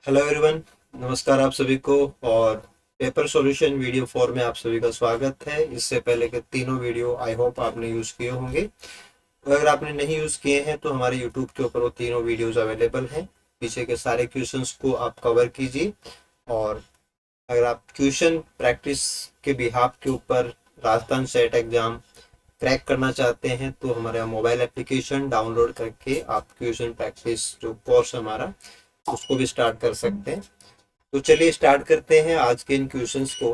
Hello everyone. नमस्कार आप सभी को। और पेपर सॉल्यूशन वीडियो 4 में आप सभी का स्वागत है। इससे पहले के तीनों वीडियो आई होप आपने यूज़ किए होंगे। अगर आपने नहीं यूज़ किए हैं तो हमारे यूट्यूब के ऊपर वो तीनों वीडियोस अवेलेबल हैं। पीछे के सारे क्वेश्चंस को आप कवर कीजिए। और अगर आप क्वेश्चन प्रैक्टिस के बिहाफ के ऊपर राजस्थान सेट एग्ज़ाम क्रैक करना चाहते हैं तो हमारा मोबाइल एप्लीकेशन डाउनलोड करके आप क्वेश्चन प्रैक्टिस जो कोर्स हमारा उसको भी स्टार्ट कर सकते हैं। तो चलिए स्टार्ट करते हैं आज के इन क्वेश्चंस को।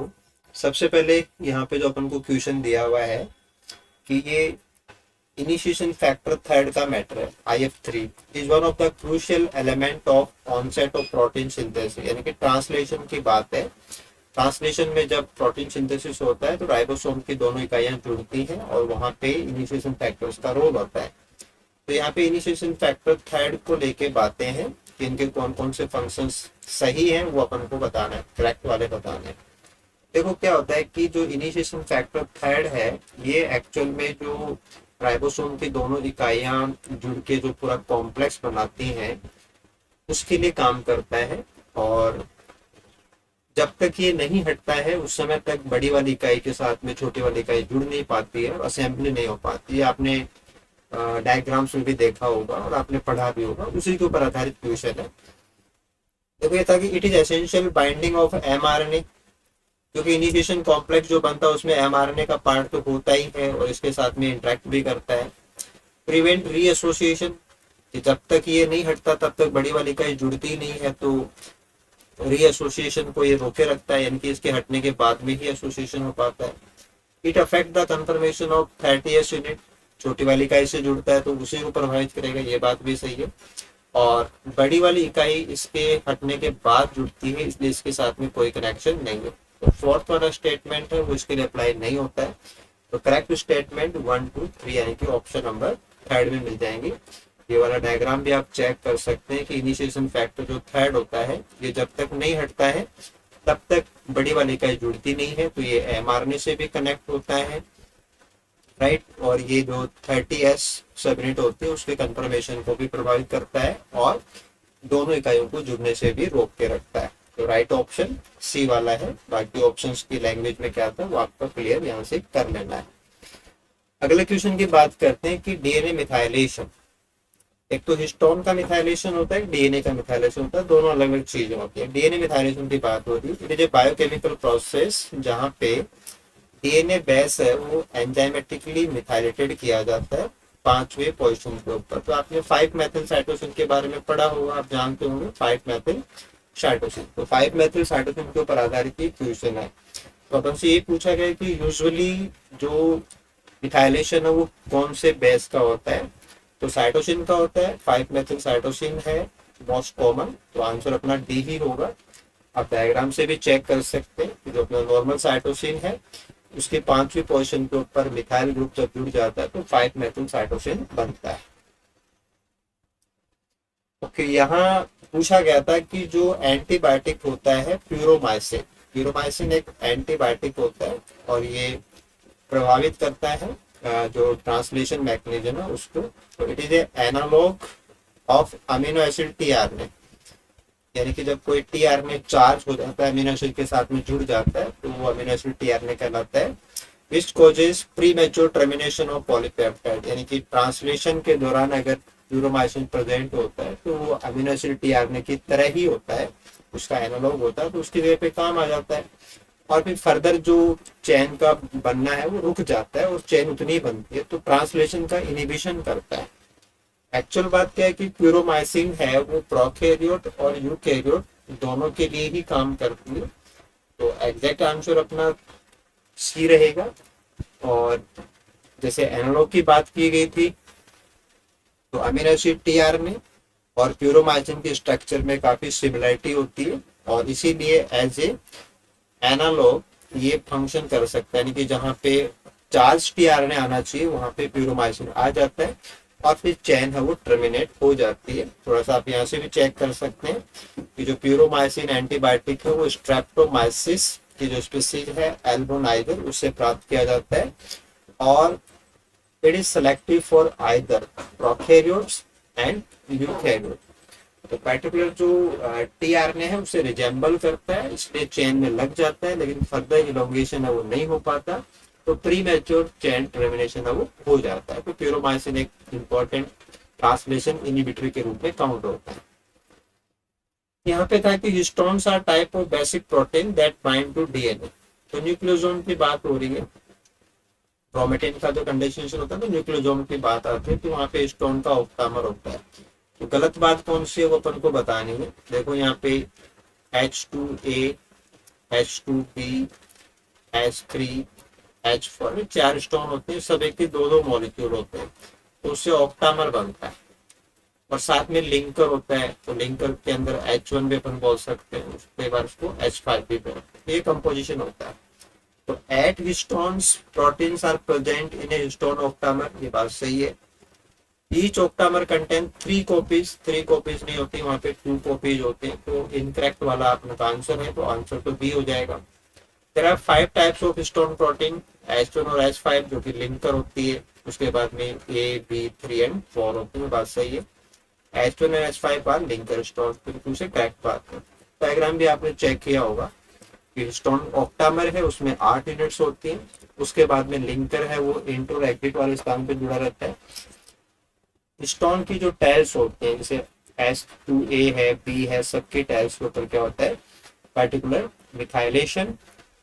सबसे पहले यहाँ पे जो अपन को क्वेश्चन दिया हुआ है कि ये इनिशिएशन फैक्टर थर्ड का मैटर है। IF3 is one of the crucial element of onset of protein synthesis, यानी कि ट्रांसलेशन की बात है। ट्रांसलेशन में जब प्रोटीन सिंथेसिस होता है तो राइबोसोम की दोनों इकाइयां जुड़ती हैं और वहां पे इनिशिएशन फैक्टर्स का रोल होता है। तो यहाँ पे इनिशिएशन फैक्टर थर्ड को लेके बातें हैं कि इनके कौन कौन से फंक्शंस सही हैं वो अपन को बताना है, करेक्ट वाले बताने हैं। देखो क्या होता है कि जो इनिशिएशन फैक्टर थर्ड है ये एक्चुअल में जो राइबोसोम की दोनों इकाइयां जुड़ के जो पूरा कॉम्प्लेक्स बनाती हैं उसके लिए काम करता है। और जब तक ये नहीं हटता है उस समय तक बड़ी वाली इकाई के साथ में छोटी वाली इकाई जुड़ नहीं पाती है और असेंबली नहीं हो पाती है। आपने डायग्राम्स में भी देखा होगा और आपने पढ़ा भी होगा, उसी के ऊपर आधारित क्वेश्चन है। देखो ये था कि it is essential binding of mRNA, क्योंकि इनिशिएशन कॉम्प्लेक्स जो बनता है उसमें mRNA का पार्ट तो होता ही है और इसके साथ में इंटरेक्ट भी करता है। प्रिवेंट रीएसोसिएशन, कि जब तक ये नहीं हटता तब तक बड़ी वाली इकाई जुड़ती नहीं है, तो रीएसोसिएशन को ये रोके रखता है, यानी कि इसके हटने के बाद में ही एसोसिएशन हो पाता है। It affect the confirmation of 30s unit, छोटी वाली इकाई से जुड़ता है तो उसी को प्रभावित करेगा, ये बात भी सही है। और बड़ी वाली इकाई इसके हटने के बाद जुड़ती है, इसलिए इसके साथ में कोई कनेक्शन नहीं है। तो फोर्थ वाला स्टेटमेंट है वो इसके लिए अप्लाई नहीं होता है। तो करेक्ट स्टेटमेंट 1, 2, 3 यानी कि ऑप्शन नंबर थर्ड में मिल जाएंगे। ये वाला डायग्राम भी आप चेक कर सकते हैं कि इनिशिएशन फैक्टर जो थर्ड होता है ये जब तक नहीं हटता है तब तक बड़ी वाली इकाई जुड़ती नहीं है, तो ये mRNA से भी कनेक्ट होता है, राइट। और ये जो 30s सबयूनिट होती है उसके कंफर्मेशन को भी प्रभावित करता है और दोनों इकाइयों को जुड़ने से भी रोक के रखता है। तो राइट ऑप्शन सी वाला है। बाकी ऑप्शंस की लैंग्वेज में क्या था वो आपका क्लियर यहाँ से कर लेना है। अगले क्वेश्चन की बात करते हैं कि डीएनए मिथाइलेशन, एक तो हिस्टोन का मिथाइलेशन होता है, डीएनए का मिथाइलेशन होता है, दोनों अलग अलग चीजें होती है। डीएनए मिथाइलेशन की बात हो रही है, it is A biochemical process जहाँ पे डीएनए बेस है वो एंजाइमेटिकली मिथाइलेटेड किया जाता है 5वें पोजीशन के ऊपर। तो आपने 5 मेथिल साइटोसिन के बारे में पढ़ा होगा, आप जानते होंगे 5 मेथिल साइटोसिन। तो 5 मेथिल साइटोसिन के ऊपर आधारित ही क्वेश्चन है। तो अपन से ये पूछा गया कि यूजुअली जो मिथाइलेशन है वो कौन से बेस का होता है, तो साइटोसिन का होता है। 5 मेथिल साइटोसिन है मोस्ट कॉमन, तो आंसर अपना डी ही होगा। आप डायग्राम से भी चेक कर सकते हैं जो अपना नॉर्मल साइटोसिन है उसके 5वीं पोजीशन के ऊपर मिथाइल ग्रुप जब जुड़ जाता है तो 5 मेथिल साइटोसिन बनता है। ओके, यहाँ पूछा गया था कि जो एंटीबायोटिक होता है प्यूरोमाइसिन, प्यूरोमाइसिन एक एंटीबायोटिक होता है और ये प्रभावित करता है जो ट्रांसलेशन मैकेनिज्म है उसको। तो it is a analog of amino acid tRNA, यानी कि जब कोई टीआरएनए चार्ज हो जाता है अमीनो एसिड के साथ में जुड़ जाता है तो वो अमीनो एसिड टीआरएनए कहलाता है। Which causes premature termination of polypeptide, यानी कि ट्रांसलेशन के दौरान अगर प्यूरोमाइसिन प्रेजेंट होता है तो वो अमीनो एसिड टीआरएनए की तरह ही होता है, उसका एनालॉग होता है, तो उसकी जगह पे काम आ जाता है। और फिर फर्दर जो चेन का बनना है वो रुक जाता है और चेन उतनी बनती है, तो ट्रांसलेशन का इनिबिशन करता है। एक्चुअल बात क्या है कि प्यूरोमाइसिन है वो प्रोकैरियोट और यूकैरियोट दोनों के लिए ही काम करती है। तो एग्जैक्ट आंसर अपना सी रहेगा। और जैसे एनालॉग की बात की गई थी तो अमीनो एसिड टीआरएनए और प्यूरोमाइसिन के स्ट्रक्चर में काफी सिमिलरिटी होती है और इसीलिए एज ए एनालॉग ये फंक्शन कर सकता है, यानी कि जहाँ पे चार्ज टीआरएनए आना चाहिए वहां पे प्यूरोमाइसिन आ जाता है और फिर चेन है वो टर्मिनेट हो जाती है। थोड़ा सा आप यहाँ से भी चेक कर सकते हैं कि जो प्यूरोमाइसिन एंटीबायोटिक है वो स्ट्रेप्टोमाइसिस की जो स्पीसीज है एल्बोनाइजर उससे प्राप्त किया जाता है और it is selective for either prokaryotes and eukaryote. तो पर्टिकुलर जो टीआरएनए है उसे रिजेंबल करता है, इसलिए चेन में लग जाता है, लेकिन फर्दर इलोंगेशन है वो नहीं हो पाता, तो प्री मैच्योर चेन टर्मिनेशन है वो हो जाता है। तो प्यूरोमाइसिन एक इंपॉर्टेंट ट्रांसलेशन इनिबिटर के रूप में काउंट होता है। यहाँ पे था कि histones are type of basic protein that bind to DNA. तो न्यूक्लियोसोम की बात हो रही है, क्रोमेटिन का जो कंडेंसेशन होता है तो न्यूक्लियोसोम की बात आती है, तो वहाँ पे हिस्टोन का ऑक्टामर होता है। तो गलत बात कौन सी है वो अपन को बतानी है। देखो यहाँ पे H2A, H2B, H3, H4 4 stone होते हैं, सब एक ही दो दो मॉलिक्यूल होते हैं, तो उससे ऑक्टामर बनता है। और साथ में लिंकर होता है, तो लिंकर के अंदर H1 भी अपन बोल सकते हैं, उसके बाद उसको H5 भी बोलते हैं, ये कंपोजिशन होता है। तो eight histones proteins are present in a histone octamer, ये बात सही है। Each octamer contain 3 copies, 3 copies नहीं होती वहां पे 2 कॉपीज होते हैं, तो इनकरेक्ट वाला अपना आंसर है, तो आंसर तो बी हो जाएगा। There are 5 types of histone protein, H1 और H5 जो कि लिंकर होती है, उसके बाद में A, B, 3 एंड 4 होती है, बात सही है। H1 और H5 आर लिंकर स्टोन, बिल्कुल से करेक्ट बात है। डायग्राम भी आपने चेक किया होगा कि स्टोन ऑक्टामर है उसमें 8 यूनिट्स होती हैं, उसके बाद में लिंकर है वो इंटर एग्जिट वाले स्थान पे जुड़ा रहता है। स्टोन की जो टाइल्स होते हैं जैसे H2A है, B है, सबके टाइल्स के ऊपर क्या होता है, पर्टिकुलर मिथाइलेशन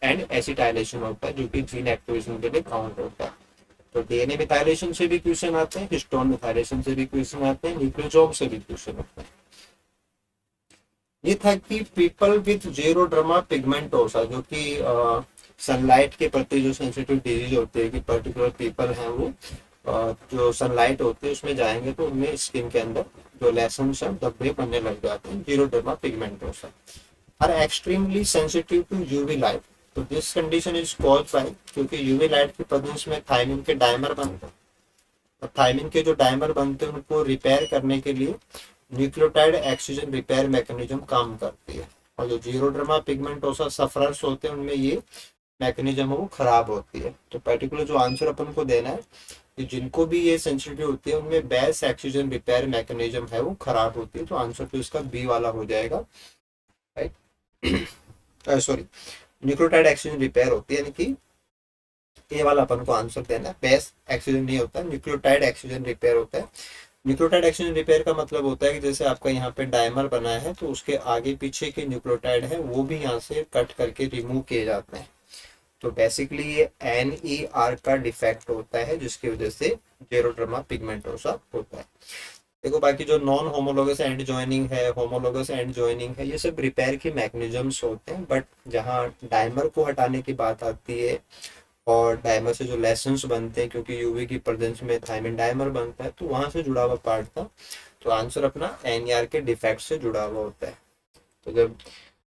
एंड एसिटाइलेशन होता है, जो कि जीन एक्टिवेशन के लिए काउंट होता है। तो डीएनए मिथाइलेशन से भी क्वेश्चन आते हैं, हिस्टोन मिथाइलेशन से भी क्वेश्चन आते हैं, न्यूक्लियोसोम से भी क्वेश्चन होता है। ये था कि पीपल विथ जेरोड्रामा पिगमेंटोसा, जो कि सनलाइट के प्रति जो सेंसिटिव डिजीज होती है, कि पर्टिकुलर पीपल हैं वो जो सनलाइट होती है उसमें जाएंगे तो उनमें स्किन के अंदर जो लेसन्स हैं धब्बे बनने लग जाते हैं, xeroderma pigmentosa are extremely sensitive to UV light. तो this condition is caused by, क्योंकि यूवी लाइट के प्रेजेंस में थायमिन के डायमर बनते हैं, और थायमिन के जो डायमर बनते हैं उनको रिपेयर करने के लिए न्यूक्लियोटाइड ऑक्सीजन रिपेयर मैकेनिज्म काम करती है, और जो जीरोड्रामा पिगमेंटोसा सफरर्स होते हैं उनमें ये मैकेनिज्म है वो खराब होती है। तो पर्टिकुलर जो आंसर अपन को देना है कि जिनको भी ये सेंसिटिव होती है उनमें बेस ऑक्सीजन रिपेयर मैकेनिज्म है वो खराब होती है, तो आंसर तो इसका बी वाला हो जाएगा, right. Sorry, nucleotide oxygen repair होती है, यानी कि ये वाला अपन को आंसर देना है, बेस ऑक्सीजन नहीं होता, न्यूक्लियोटाइड ऑक्सीजन रिपेयर होता है। न्यूक्लियोटाइड ऑक्सीजन रिपेयर का मतलब होता है कि जैसे आपका यहाँ पे डायमर बना है तो उसके आगे पीछे के न्यूक्लियोटाइड है वो भी यहाँ से कट करके रिमूव किए जाते हैं। तो बेसिकली ये NER का डिफेक्ट होता है जिसकी वजह से जेरोड्रामा पिगमेंटोसा होता है। देखो बाकी जो नॉन होमोलोगस एंड जॉइनिंग है, होमोलोगस एंड जॉइनिंग है, ये सब रिपेयर की मैकेनिज्म्स होते हैं, बट जहाँ डायमर को हटाने की बात आती है और डायमर से जो लेसन्स बनते हैं, क्योंकि यूवी की प्रेजेंस में थायमिन डायमर बनता है, तो वहां से जुड़ा हुआ पार्ट था, तो आंसर अपना NER के डिफेक्ट से जुड़ा हुआ होता है। तो जब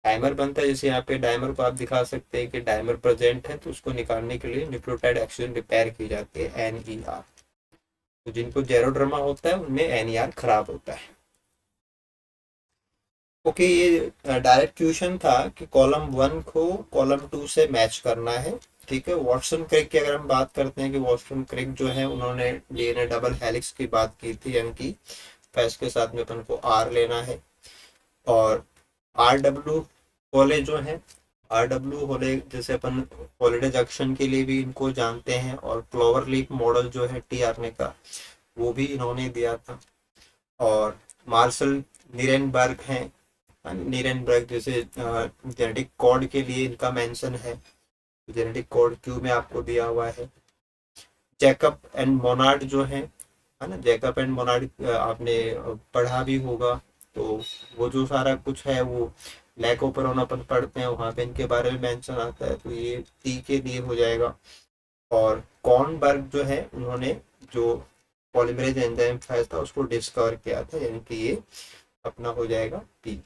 डायमर बनता है, जैसे यहाँ पे डायमर को आप दिखा सकते हैं कि डायमर प्रेजेंट है, तो उसको निकालने के लिए न्यूक्लियोटाइड ऑक्सीजन रिपेयर की जाती है, NER। तो जिनको जेरोड्रामा होता है उनमें NER खराब होता है। ओके, ये डायरेक्ट क्वेश्चन था कि कॉलम 1 को कॉलम 2 से मैच करना है, ठीक है। वॉटसन क्रिक की अगर हम बात करते हैं कि वॉटसन क्रिक जो है उन्होंने डीएनए डबल हेलिक्स की बात की थी, यानी कि फैस के साथ में अपन को R लेना है, और RW होले जो है, RW होले जैसे अपन हॉलिडे जंक्शन के लिए भी इनको जानते हैं, और क्लोवर लीफ मॉडल जो है टीआरएनए का वो भी इन्होंने दिया था, और मार्शल नीरेनबर्ग हैं, नीरेनबर्ग जैसे जेनेटिक कोड के लिए इनका मेंशन है, जेनेटिक कोड क्यू में आपको दिया हुआ है। जैकब एंड मोनार्ड जो है ना, जैकब एंड मोनार्ड आपने पढ़ा भी होगा, तो वो जो सारा कुछ है वो लैक ओपरॉन अपन पढ़ते हैं, वहाँ पे इनके बारे में मेंशन आता है, तो ये टी के लिए हो जाएगा। और कॉर्नबर्ग जो है उन्होंने जो पॉलीमरेज एंजाइम था उसको डिस्कवर किया था, यानी कि ये अपना हो जाएगा पी।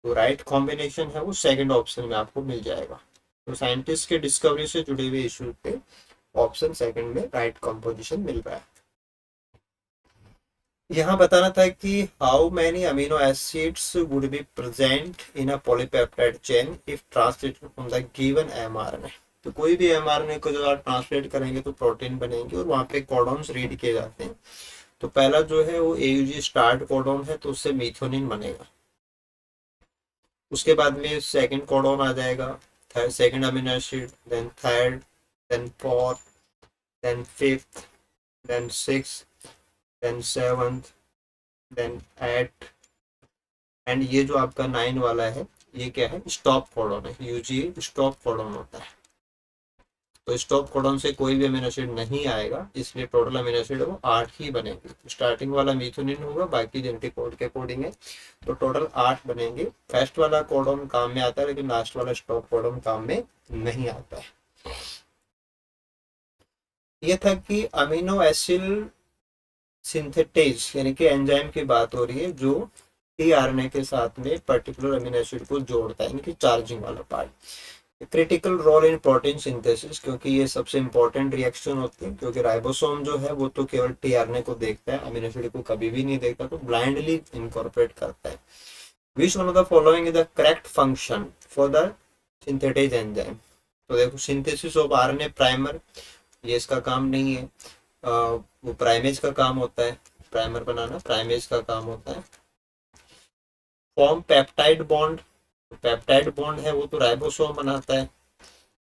तो राइट कॉम्बिनेशन है वो सेकंड ऑप्शन में आपको मिल जाएगा। तो साइंटिस्ट के डिस्कवरी से जुड़े हुए इशू पे ऑप्शन सेकंड में राइट कंपोजिशन मिल रहा है। यहाँ बताना था कि how many amino acids would be present in a polypeptide chain if translated from the given mRNA। तो कोई भी mRNA को जब आप ट्रांसलेट करेंगे तो प्रोटीन बनेंगे, और वहाँ पे कोडॉन्स रीड किए जाते हैं, तो पहला जो है वो AUG स्टार्ट कोडॉन है, तो उससे मीथोनिन बनेगा। उसके बाद में सेकंड कोडॉन आ जाएगा, third second amino acid, then third, then fourth, then fifth, then six, then seventh, then eight, and ये जो आपका 9 वाला है ये क्या है, स्टॉप कोडॉन है। UG स्टॉप कोडॉन होता है। तो स्टॉप कोडॉन से कोई भी अमीनो एसिड नहीं आएगा, इसलिए टोटल अमीनो एसिड वो 8 ही बनेंगे। स्टार्टिंग वाला मीथोनिन होगा, बाकी जेनेटिक कोड के अकॉर्डिंग है, तो टोटल 8 बनेंगे। फर्स्ट वाला कोडॉन काम में आता है, लेकिन लास्ट वाला स्टॉप कोडॉन काम में नहीं आता है। ये था कि अमीनो एसिड सिंथेटेज यानी कि एंजाइम की बात हो रही है, जो tRNA के साथ में पर्टिकुलर अमीनो एसिड को जोड़ता है, यानी कि चार्जिंग वाला part. Critical role in protein synthesis, क्योंकि ये सबसे इंपॉर्टेंट रिएक्शन होती है, क्योंकि राइबोसोम जो है वो तो केवल tRNA को देखता है, अमीनो एसिड को कभी भी नहीं देखता, तो ब्लाइंडली इनकॉर्पोरेट करता है। विच one of the following is the correct function for the synthetase enzyme. तो देखो, सिंथेसिस ऑफ RNA प्राइमर, ये इसका काम नहीं है, वो प्राइमेज का काम होता है, प्राइमर बनाना प्राइमेज का काम होता है। Form peptide bond, peptide bond है वो तो राइबोसोम बनाता है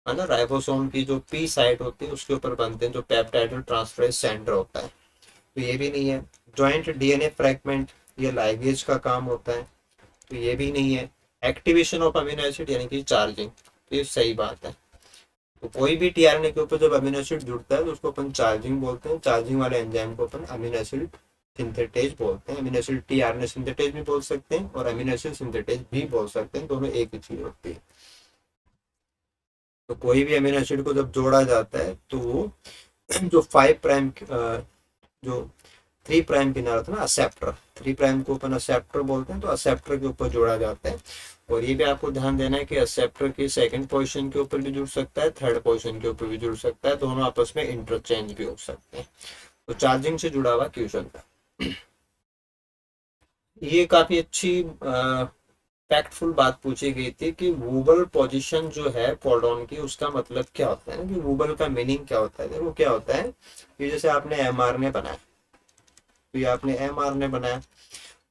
ना। राइबोसोम की जो पी साइट होती है उसके ऊपर बनते हैं, जो पेप्टाइडल ट्रांसफरेंस सेंटर होता है, तो ये भी नहीं है। जॉइंट DNA फ्रैगमेंट, ये लाइगेज का काम होता है, तो ये भी नहीं है। एक्टिवेशन ऑफ अमीनो एसिड यानी कि चार्जिंग, तो ये सही बात है। तो कोई भी tRNA के ऊपर जब अमीनो एसिड जुड़ता है तो उसको अपन चार्जिंग बोलते हैं। चार्जिंग वाले एंजाइम को अपन अमीनो एसिड सिंथेटेज बोलते हैं। अमीनो एसिड tRNA सिंथेटेज भी बोल सकते हैं और अमीनो एसिड सिंथेटेज भी बोल सकते हैं, दोनों एक ही चीज होती है। तो कोई भी अमीनो एसिड को जब जोड़ा जाता है तो वो जो 5 प्राइम जो 3 प्राइम किनारा था ना, असेप्टर, 3 प्राइम को अपन असेप्टर बोलते हैं, तो असेप्टर के ऊपर जोड़ा जाता है। और ये भी आपको ध्यान देना है कि असेप्टर की सेकंड पोजीशन के ऊपर भी जुड़ सकता है, थर्ड पोजीशन के ऊपर भी जुड़ सकता है, दोनों आपस में इंटरचेंज भी हो सकते हैं। तो चार्जिंग से जुड़ा हुआ क्वेश्चन था। ये काफी अच्छी फैक्टफुल बात पूछी गई थी कि वूबल पोजीशन जो है कोडॉन की, उसका मतलब क्या होता है, कि वूबल का मीनिंग क्या होता है। देखो क्या होता है कि जैसे आपने mRNA बनाया, तो ये आपने mRNA बनाया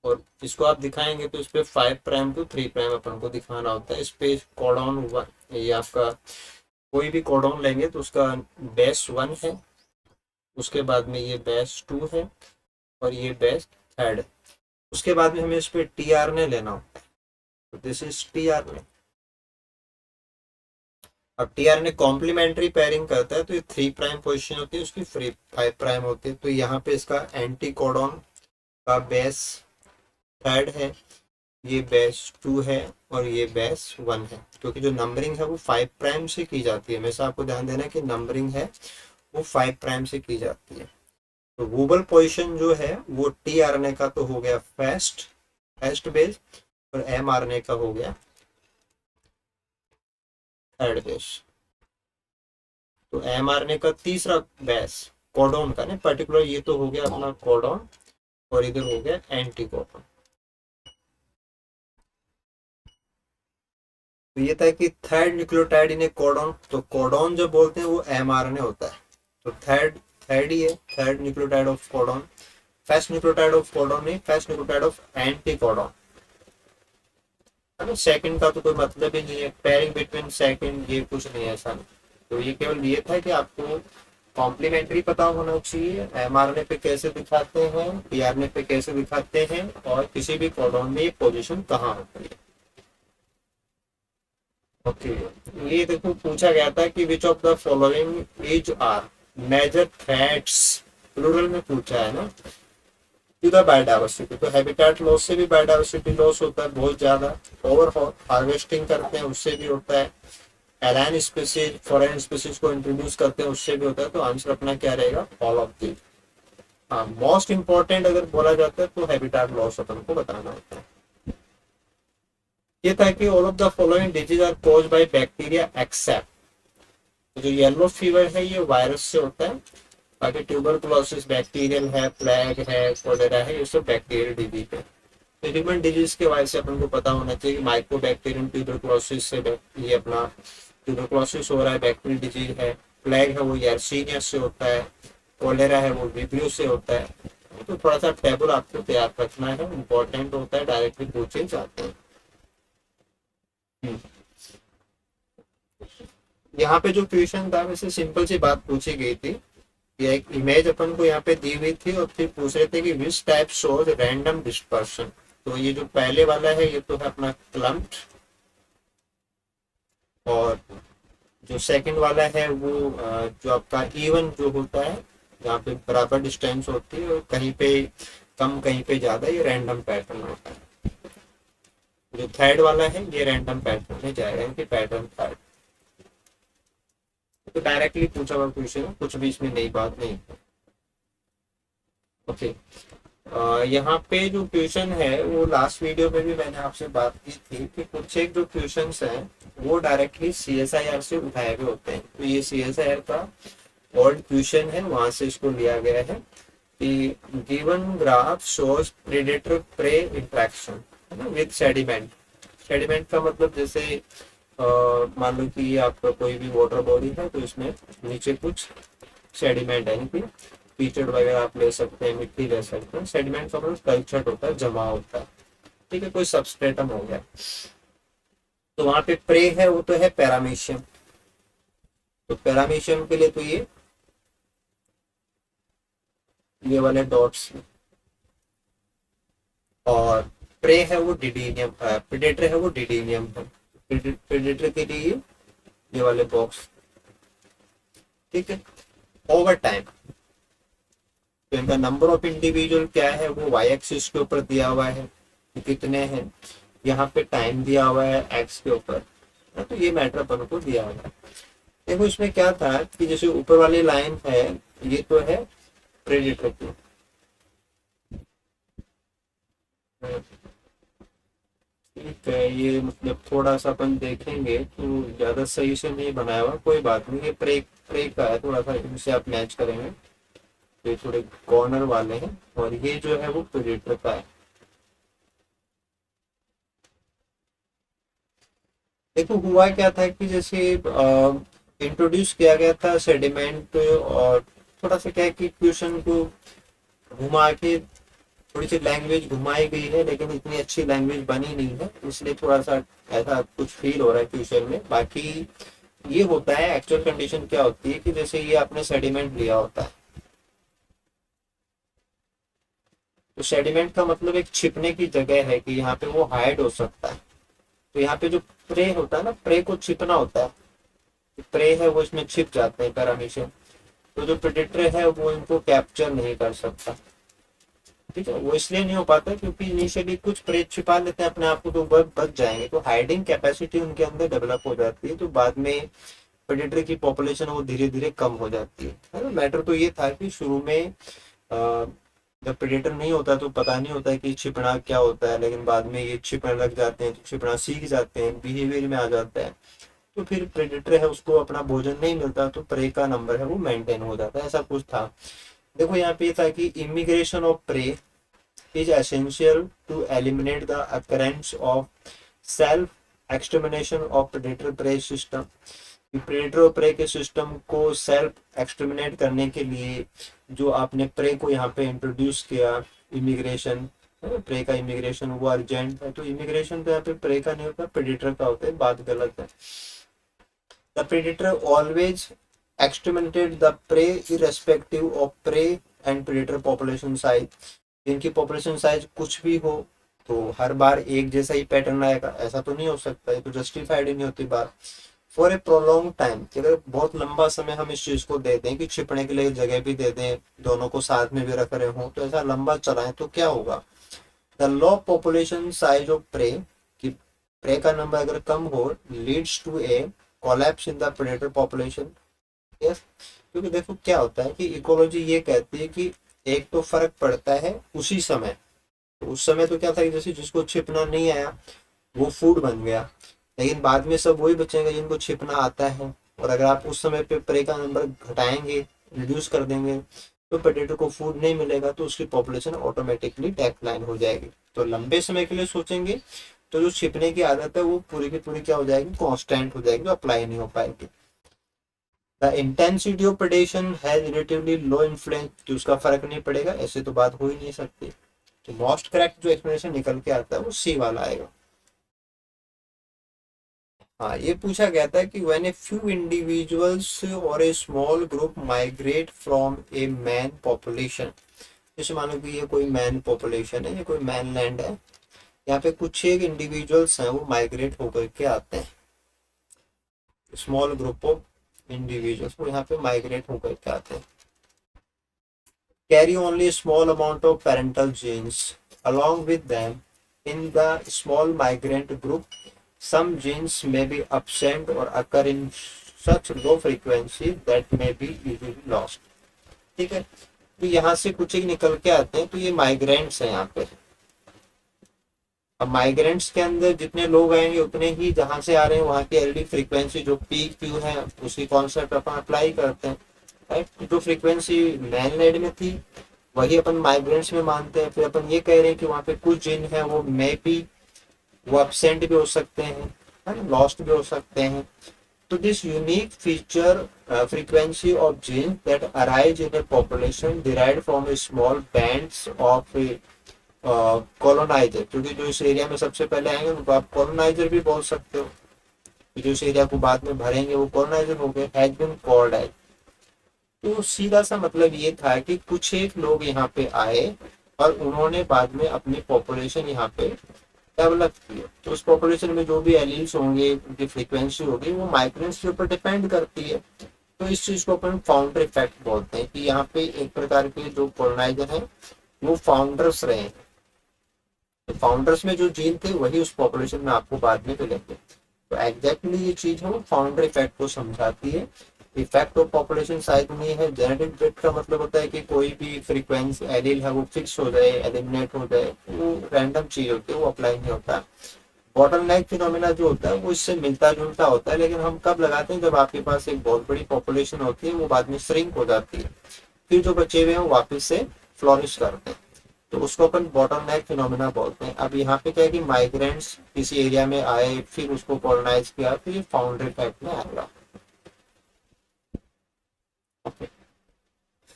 और इसको आप दिखाएंगे तो इस पे 5 प्राइम टू 3 प्राइम अपन को दिखाना होता है। इस पे कोडॉन हुआ, ये आपका कोई भी कोडॉन लेंगे तो उसका बेस 1 है, उसके बाद में ये बेस 2 है और ये बेस 3 है। उसके बाद में हमें इस पे tRNA लेना होता है, तो दिस इज tRNA। अब tRNA कॉम्प्लीमेंट्री पेयरिंग करता है, तो ये 3 प्राइम पोजीशन होती है, उसकी 5 प्राइम होती है। तो यहाँ पे इसका एंटी कोडॉन का बेस 3 है, ये बेस 2 है और ये बेस 1 है, क्योंकि जो नंबरिंग है वो 5 प्राइम से की जाती है। हमेशा आपको ध्यान देना है कि नंबरिंग है वो 5 प्राइम से की जाती है। तो वूबल पोजीशन जो है वो tRNA का तो हो गया फर्स्ट बेस, और mRNA का हो गया 3rd बेस। तो mRNA का तीसरा बेस कोडॉन का, नहीं पर्टिकुलर, ये तो हो गया अपना कोडॉन और इधर हो गया एंटी कोडॉन। तो ये था कि 3rd न्यूक्लियोटाइड इन ए कोडॉन, तो कोडॉन जो बोलते हैं वो mRNA होता है, तो थर्ड ही है, 3rd nucleotide of codon. First nucleotide of codon नहीं, first nucleotide of anticodon है ना। सेकंड का तो कोई मतलब ही नहीं है, पेयरिंग बिटवीन सेकंड ये कुछ नहीं है ऐसा। तो ये केवल ये था कि आपको कॉम्प्लीमेंट्री पता होना चाहिए, mRNA पे कैसे दिखाते हैं, tRNA पे कैसे दिखाते हैं, और किसी भी कोडॉन में ये पोजीशन कहाँ होती है। ओके, ये देखो पूछा गया था कि which of the following is are major threats, plural में पूछा है ना, टू द बायोडाइवर्सिटी। तो हैबिटेट लॉस से भी बायोडाइवर्सिटी लॉस होता है बहुत ज्यादा, ओवर हार्वेस्टिंग करते हैं उससे भी होता है, एलाइन स्पीसीज फॉरेन स्पीसीज को इंट्रोड्यूस करते हैं उससे भी होता है। तो आंसर अपना क्या रहेगा, ऑल ऑफ दी। हाँ, मोस्ट इंपॉर्टेंट अगर बोला जाता है तो हैबिटेट लॉस अपन को बताना होता है। ये था कि all of the following disease are caused by bacteria except. जो येलो फीवर है ये वायरस से होता है, बाकी ट्यूबरकुलोसिस बैक्टीरियल है, प्लेग है, कोलेरा है, ये सब बैक्टीरियल डिजीज है। ह्यूमन डिजीज के वाइज से अपन को पता होना चाहिए कि माइकोबैक्टीरियम ट्यूबरकुलोसिस से ये अपना ट्यूबरकुलोसिस हो रहा है, बैक्टीरियल डिजीज है। प्लेग है वो यर्सीनिया से होता है, कोलेरा है वो विब्रियो से होता है, हैं, तो थोड़ा सा टेबल आपको तैयार रखना है, इम्पोर्टेंट होता है, डायरेक्टली पूछे जाते हैं। हम्म। यहाँ पे जो क्वेश्चन था वैसे सिंपल सी बात पूछी गई थी, ये एक इमेज अपन को यहाँ पे दी हुई थी और फिर पूछ रहे थे कि which type shows random dispersion. तो ये जो पहले वाला है ये तो है अपना क्लम्प्ड, और जो सेकंड वाला है वो जो आपका इवन जो होता है, जहाँ पे बराबर डिस्टेंस होती है और कहीं पे कम कहीं पे ज्यादा, ये रैंडम पैटर्न होता है। जो थर्ड वाला है ये रैंडम पैटर्न में जाएगा, यानी कि पैटर्न थर्ड। तो डायरेक्टली पूछा हुआ क्वेश्चन है, कुछ भी इसमें नई बात नहीं। ओके। यहाँ पे जो क्वेश्चन है वो लास्ट वीडियो में भी मैंने आपसे बात की थी कि कुछ एक जो क्वेश्चंस हैं वो डायरेक्टली CSIR से उठाए हुए होते हैं। तो ये CSIR का ओल्ड क्वेश्चन है, वहां से इसको लिया गया है कि given graph shows predator prey interaction with sediment. Sediment का मतलब जैसे मान लो कि ये आपका कोई भी वाटर बॉडी है, तो इसमें नीचे कुछ सेडिमेंट है, यानी कीचड़ वगैरह आप ले सकते हैं, मिट्टी ले सकते हैं। सेडिमेंट का मतलब कल्चर होता है, जमा होता है, ठीक है, कोई सबस्ट्रेटम हो गया। तो वहां पे प्रे है वो तो है पैरामीशियम। तो पैरामीशियम के लिए तो ये वाले डॉट्स, और प्रे है वो डिडीनियम, प्रेडेटर है वो डिडीनियम है। प्रेडेटर के लिए ये वाले बॉक्स, ठीक है। ओवर टाइम तो इनका नंबर ऑफ इंडिविजुअल क्या है वो वाई एक्सिस के ऊपर दिया हुआ है कि कितने हैं, यहाँ पे टाइम दिया हुआ है एक्स के ऊपर, तो ये मैटर अपन को दिया हुआ है। देखो इसमें क्या था कि जैसे ऊपर वाली लाइन है ये तो है प्रेडेटर की, ठीक है, ये मतलब थोड़ा सा अपन देखेंगे तो ज्यादा सही से नहीं बनाया हुआ, कोई बात नहीं, ये प्रे प्रे का है, थोड़ा सा इनसे आप मैच करेंगे। ये थोड़े कॉर्नर वाले हैं और ये जो है वो प्रेडेटर का है। देखो हुआ क्या था कि जैसे इंट्रोड्यूस किया गया था सेडिमेंट, और थोड़ा सा क्या है कि क्वेश्चन को घुमा के थोड़ी सी लैंग्वेज घुमाई गई है, लेकिन इतनी अच्छी लैंग्वेज बनी नहीं है, इसलिए थोड़ा सा ऐसा कुछ फील हो रहा है क्वेश्चन में। बाकी ये होता है, एक्चुअल कंडीशन क्या होती है कि जैसे ये आपने सेडिमेंट लिया होता है, तो सेडिमेंट का मतलब एक छिपने की जगह है कि यहाँ पे वो हाइड हो सकता है। तो यहाँ पे जो प्रे होता है ना, प्रे को छिपना होता है, प्रे है वो इसमें छिप जाते हैं पैरामीशियम। तो जो प्रेडेटर है वो इनको कैप्चर नहीं कर सकता, ठीक है। वो इसलिए नहीं हो पाता क्योंकि इनिशियली कुछ प्रे छिपा लेते हैं अपने आप को, तो वो बच जाएंगे, तो हाइडिंग कैपेसिटी उनके अंदर डेवलप हो जाती है, तो बाद में प्रेडेटर की पॉपुलेशन वो धीरे धीरे कम हो जाती है ना। मैटर तो ये था कि शुरू में जब प्रेडेटर नहीं होता तो पता नहीं होता है कि छिपना क्या होता है, लेकिन बाद में ये छिपने लग जाते हैं, तो छिपना सीख जाते हैं, बिहेवियर में आ जाता है, तो फिर प्रेडेटर है उसको अपना भोजन नहीं मिलता, तो प्रे का नंबर है वो मेंटेन हो जाता है, ऐसा कुछ था। देखो यहाँ पे था कि immigration of prey is essential to eliminate the occurrence of self extermination of predator prey system. Predator और प्रे के सिस्टम को सेल्फ एक्सटर्मिनेट करने के लिए जो आपने प्रे को यहाँ पे इंट्रोड्यूस किया, इमिग्रेशन, प्रे का इमिग्रेशन वो अर्जेंट है। तो इमिग्रेशन तो यहाँ पे प्रे का नहीं होता, प्रेडेटर का होता है, बात गलत है। The predator always exterminated the prey irrespective of prey and predator population size। इनकी पॉपुलेशन साइज कुछ भी हो तो हर बार एक जैसा ही पैटर्न आएगा, ऐसा तो नहीं हो सकता, ये तो जस्टिफाइड ही नहीं होती बात। फॉर ए प्रोलॉन्ग टाइम, अगर बहुत लंबा समय हम इस चीज को दे दें कि छिपने के लिए जगह भी दे दें, दोनों को साथ में भी रख रहे हो, तो ऐसा लंबा चलाएं तो क्या होगा, the low population size of prey, कि प्रे का नंबर अगर कम हो, leads to a collapse in the predator population. Yes, क्योंकि देखो क्या होता है कि इकोलॉजी ये कहती है कि एक तो फर्क पड़ता है उसी समय, तो उस समय तो क्या था कि जैसे जिसको छिपना नहीं आया वो फूड बन गया, लेकिन बाद में सब वही बचेंगे जिनको छिपना आता है, और अगर आप उस समय पे प्रे का नंबर घटाएंगे, रिड्यूस कर देंगे, तो प्रेडेटर को फूड नहीं मिलेगा, तो उसकी पॉपुलेशन ऑटोमेटिकली डेक्लाइन हो जाएगी। तो लंबे समय के लिए सोचेंगे तो जो छिपने की आदत है वो पूरी की पूरी क्या हो जाएगी, कॉन्स्टेंट हो जाएगी, अप्लाई नहीं हो पाएगी। The intensity of predation has relatively low influence, तो उसका फर्क नहीं पड़ेगा, ऐसे तो बात हो ही नहीं सकती। तो मोस्ट करेक्ट जो एक्सप्लेनेशन निकल के आता है वो सी वाला आएगा। हाँ, ये पूछा गया था कि व्हेन ए फ्यू इंडिविजुअल्स और a small group migrate from a main population, जैसे मानो कि ये कोई मैन पॉपुलेशन है, ये कोई मैन लैंड है, यहाँ पे कुछ एक इंडिविजुअल्स हैं वो माइग्रेट होकर के आते हैं, स्मॉल ग्रुप ऑफ इंडिविजुअल्स वो यहाँ पे माइग्रेट होकर के आते हैं, carry only a small amount of parental genes along with them in the small migrant group. Some genes may be absent or occur in such low frequency that may be easily lost. ठीक है, तो यहाँ से कुछ एक निकल के आते हैं, तो ये माइग्रेंट्स हैं यहाँ पे। अब माइग्रेंट्स के अंदर जितने लोग आएंगे उतने ही जहां से आ रहे हैं वहां की एलडी फ्रीक्वेंसी जो पी क्यू है उसी कॉन्सेप्ट अपन अप्लाई करते हैं, राइट। जो फ्रीक्वेंसी मैनलैंड में थी वही अपन माइग्रेंट्स में मानते हैं, फिर अपन ये कह रहे हैं कि वहाँ पे कुछ जिन है वो मे बी वो अपसेंट भी हो सकते हैं, लॉस्ट भी हो सकते हैं। तो this unique feature frequency of genes that arise in a population derived from a small bands of coloniser, क्योंकि जो इस एरिया में सबसे पहले आएंगे उनको आप कॉलोनाइजर भी बोल सकते हो, जो इस एरिया को बाद में भरेंगे वो कॉलोनाइजर हो गए, हैज बीन कॉल्ड एज। तो सीधा सा मतलब ये था कि कुछ एक लोग यहाँ पे आए और उन्होंने बाद में अपनी पॉपुलेशन यहाँ पे डेवलप की, तो उस पॉपुलेशन में जो भी एलिल्स होंगे उनकी फ्रीक्वेंसी होगी वो माइग्रेंट्स के ऊपर डिपेंड करती है। तो इस चीज को अपन फाउंडर इफेक्ट बोलते हैं कि यहाँ पे एक प्रकार के जो कॉलोनाइजर हैं वो फाउंडर्स रहे, तो फाउंडर्स में जो जीन थे वही उस पॉपुलेशन में आपको बाद में मिलेंगे। तो एग्जैक्टली ये चीज है वो फाउंडर इफेक्ट को समझाती है। इफेक्ट ऑफ पॉपुलेशन साइज नहीं है, जेनेटिक ड्रिफ्ट का मतलब होता है कि कोई भी फ्रीक्वेंसी एलील है वो फिक्स हो जाए, एलिमिनेट हो जाए, वो रैंडम चीज होती है, वो अप्लाई नहीं होता। बॉटलनेक फिनोमेना जो होता है वो इससे मिलता जुलता होता है, लेकिन हम कब लगाते हैं, जब आपके पास एक बहुत बड़ी पॉपुलेशन होती है वो बाद में श्रिंक हो जाती है, फिर जो बचे हुए हैं वो वापस से फ्लोरिश करते हैं, तो उसको अपन बॉटलनेक फिनोमेना बोलते हैं। अब यहाँ पे क्या है कि माइग्रेंट्स किसी एरिया में आए फिर उसको कॉलोनाइज किया, तो ये फाउंडर इफेक्ट में आएगा।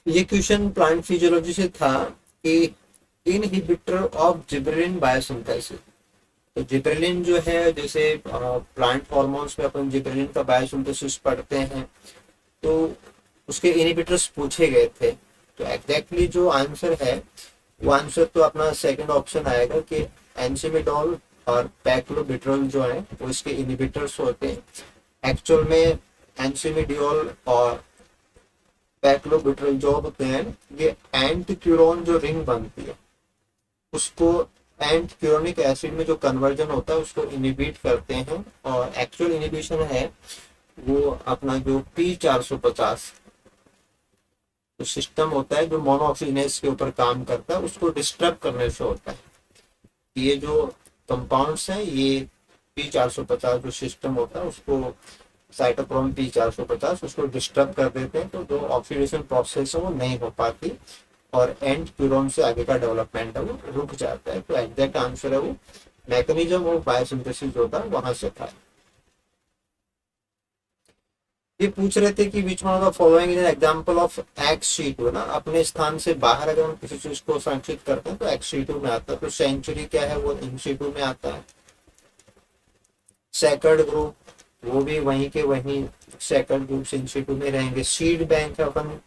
ये क्वेश्चन प्लांट फिजियोलॉजी से था कि इनहिबिटर ऑफ जिबरेलिन बायोसिंथेसिस, तो जिबरेलिन जो है जैसे प्लांट हॉर्मोन्स में अपन जिबरेलिन का बायोसिंथेसिस पढ़ते हैं, तो उसके इनहिबिटर्स पूछे गए थे। तो एग्जैक्टली जो आंसर है वो आंसर तो अपना सेकंड ऑप्शन आएगा कि एंसिमिडोल और पैक्लोबिट्रोल जो है वो इसके इनहिबिटर्स होते हैं। एक्चुअल में एंसिमिडियोल और पैक्लोबिट्रोल जो होते हैं ये एंटीक्यूरोन जो रिंग बनती है उसको एंड क्यूरोनिक एसिड में जो कन्वर्जन होता है उसको इनिबिट करते हैं, और एक्चुअल इनिबिशन है वो अपना जो P450 जो सिस्टम होता है जो मोनोऑक्सीजनेस के ऊपर काम करता है उसको डिस्टर्ब करने से होता है। ये जो कंपाउंड्स हैं ये P450 जो सिस्टम होता है उसको साइटोक्रोम P450 उसको डिस्टर्ब कर देते हैं, तो जो ऑक्सीडेशन प्रोसेस है वो नहीं हो पाती और एंड क्यूरोन से आगे का डेवलपमेंट है वो रुक जाता है। तो एग्जैक्ट आंसर है वो मैकेनिज्म ऑफ बायोसिंथेसिस होता है वहां से था। ये पूछ रहे थे कि which one of the following is an example of एक्स-C2 ना, अपने स्थान से बाहर अगर हम किसी चीज को संचित करते हैं तो एक्स-C2 में आता है, तो सेंचुरी क्या है वो इन-C2 में आता है। सेकंड ग्रुप वो भी वहीं के वहीं सेकंड ग्रुप से इन-C2 में रहेंगे। सीड बैंक है अपन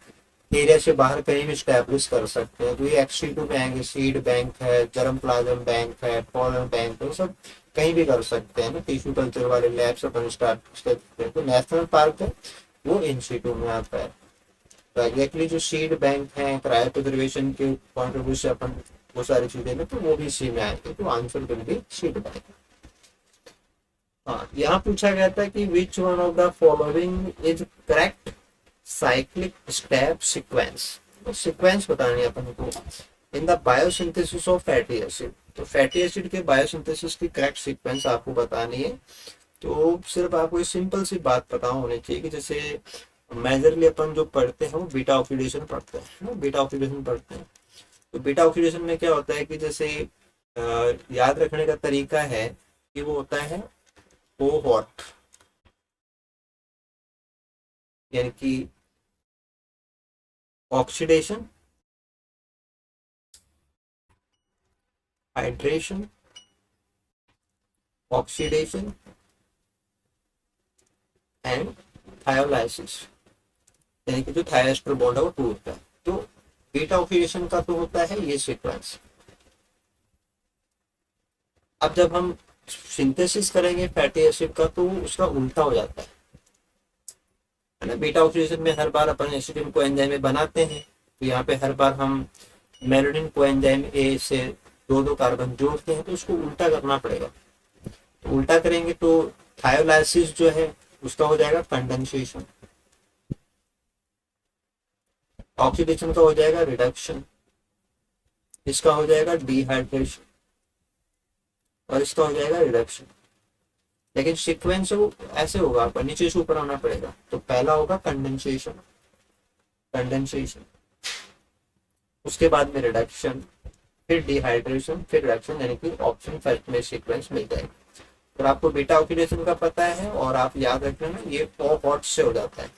एरिया से बाहर कहीं भी स्टैब्लिश कर सकते हैं, तो ये एक्स-C2 में आएंगे। सीड बैंक है, जर्म प्लाज्म बैंक है, पॉलन बैंक है, सब कहीं भी कर सकते हैं ना, टिश्यू कल्चर वाले लैब्स अपन स्टार्ट करते हैं। तो नेशनल पार्क है वो इन-C2 में आता है। तो एग्जैक्टली जो सीड बैंक है क्रायो प्रिजर्वेशन के पॉइंट ऑफ व्यू से अपन वो सारी चीजें में तो वो भी सी में आएंगे, तो answer will be seed bank. हाँ, यहाँ पूछा गया था कि which one of the following is correct cyclic step sequence, तो सीक्वेंस बतानी है अपन को in the biosynthesis of fatty acid. तो फैटी एसिड के बायोसिंथेसिस की करेक्ट सीक्वेंस आपको बतानी है। तो सिर्फ आपको सिंपल सी बात पता होनी चाहिए कि जैसे मेजरली अपन जो पढ़ते हैं वो बीटा ऑक्सीडेशन पढ़ते हैं, बीटा ऑक्सीडेशन पढ़ते हैं। तो बीटा ऑक्सीडेशन में क्या होता है कि जैसे याद रखने का तरीका है कि वो होता है कोहोर्ट, यानी कि ऑक्सीडेशन, हाइड्रेशन, ऑक्सीडेशन एंड थायोलाइसिस, यानी कि जो थायोस्टर बॉन्ड है वो टूटता है। तो बीटा ऑक्सीडेशन का तो होता है ये सीक्वेंस। अब जब हम सिंथेसिस करेंगे फैटी एसिड का तो उसका उल्टा हो जाता है ना। बीटा ऑक्सीडेशन में हर बार अपन एसिडिन को एंजाइम में बनाते हैं, तो यहाँ पे हर बार हम मेलोडिन को एंजाइम ए से दो दो कार्बन जोड़ते हैं, तो उसको उल्टा करना पड़ेगा। तो उल्टा करेंगे तो थायोलाइसिस जो है उसका हो जाएगा कंडेंसेशन, ऑक्सीडेशन का हो जाएगा रिडक्शन, इसका हो जाएगा डिहाइड्रेशन और इसका हो जाएगा रिडक्शन। लेकिन सीक्वेंस वो ऐसे होगा, आपको नीचे से ऊपर आना पड़ेगा। तो पहला होगा कंडेंसेशन, कंडेंसेशन, उसके बाद में रिडक्शन, फिर डिहाइड्रेशन, फिर रिडक्शन, यानी कि ऑप्शन फर्स्ट में सीक्वेंस मिल जाएगा। तो आपको बीटा ऑक्सीडेशन का पता है और आप याद रखना ना ये हॉट से हो जाता है।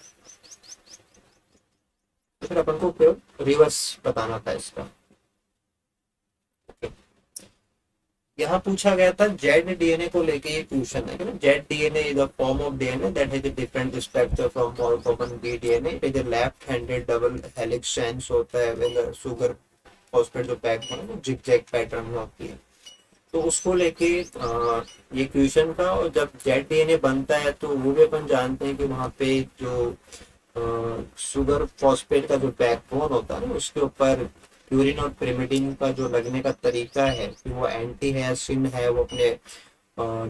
तो फिर अपन को रिवर्स बताना था इसका। यहाँ पूछा गया था जेड डीएनए को लेके ये क्वेश्चन है कि Z DNA is a form of DNA that has a different structure from more common B DNA. It is a left handed double helix sense होता है व्हेन शुगर फॉस्फेट जो backbone है वो जिगजैग पैटर्न में होती है। तो उसको लेके ये क्वेश्चन था। और जब जेड डीएनए बनता है तो वो भी अपन जानते हैं कि वहाँ पे जो शुगर फॉस्फेट का जो बैकबोन होता है ना उसके ऊपर प्यूरिन और पिरिमिडिन का जो लगने का तरीका है कि वो एंटी है सिन है, वो अपने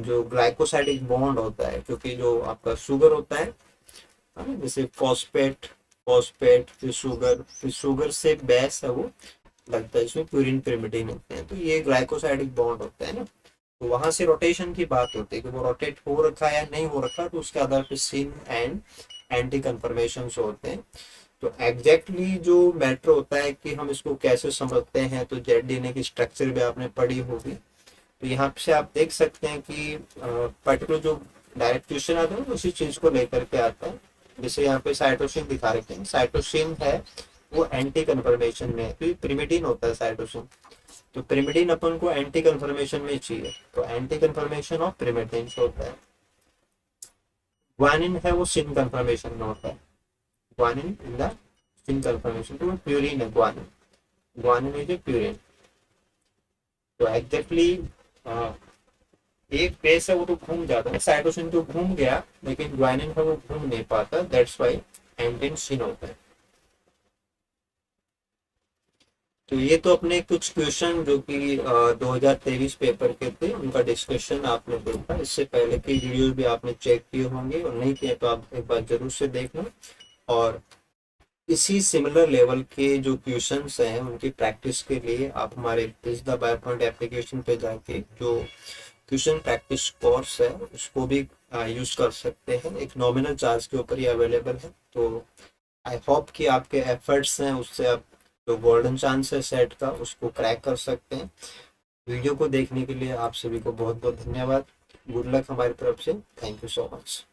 जो ग्लाइकोसाइडिक बॉन्ड होता है, क्योंकि जो आपका शुगर होता है जैसे फॉस्फेट फॉस्फेट फिर शुगर से बेस है वो लगता है, इसमें प्यूरिन पिरिमिडिन होते हैं, तो ये ग्लाइकोसाइडिक बॉन्ड होता है ना। तो वहां से रोटेशन की बात होती है कि वो रोटेट हो रखा है या नहीं हो रखा, तो उसके आधार पर सिन एंड एंटी कन्फर्मेशन होते हैं। तो एग्जैक्टली जो मैटर होता है कि हम इसको कैसे समझते हैं, तो जेड डीएनए की स्ट्रक्चर भी आपने पढ़ी होगी। तो यहाँ से आप देख सकते हैं कि पर्टिकुलर जो डायरेक्ट क्वेश्चन आता है उसी चीज को लेकर के आता है। जैसे यहाँ पे साइटोसिन दिखा रखे हैं, साइटोसिन है वो एंटी कन्फर्मेशन में है, तो पिरिमिडिन होता है साइटोसिन। तो पिरिमिडिन अपन को एंटी कन्फर्मेशन में चाहिए, तो एंटी कन्फर्मेशन ऑफ पिरिमिडिन होता है। ग्वानिन है वो सिन कन्फर्मेशन में होता है, guanine in the syn conformation, तो प्यूरिन है guanine, guanine is a purine. तो एग्जैक्टली एक बेस है वो तो घूम जाता है, साइटोसिन तो घूम गया लेकिन ग्वानिन है वो घूम नहीं पाता, दैट्स व्हाई एंटीन सिन होता है। तो ये तो अपने कुछ क्वेश्चन जो कि 2023 पेपर के थे उनका डिस्कशन आपने देखा। इससे पहले की वीडियो भी आपने चेक किए होंगे, और नहीं किए तो आप एक बार जरूर से देखना। और इसी सिमिलर लेवल के जो क्वेश्चंस हैं उनकी प्रैक्टिस के लिए आप हमारे टिज द बाय पॉइंट एप्लीकेशन पे जाके जो क्वेश्चन प्रैक्टिस कोर्स है उसको भी यूज कर सकते हैं। एक नॉमिनल चार्ज के ऊपर ही अवेलेबल है। तो आई होप कि आपके एफर्ट्स हैं उससे आप जो गोल्डन चांस है सेट का उसको क्रैक कर सकते हैं। वीडियो को देखने के लिए आप सभी को बहुत बहुत धन्यवाद। गुड लक हमारी तरफ से। Thank you so much.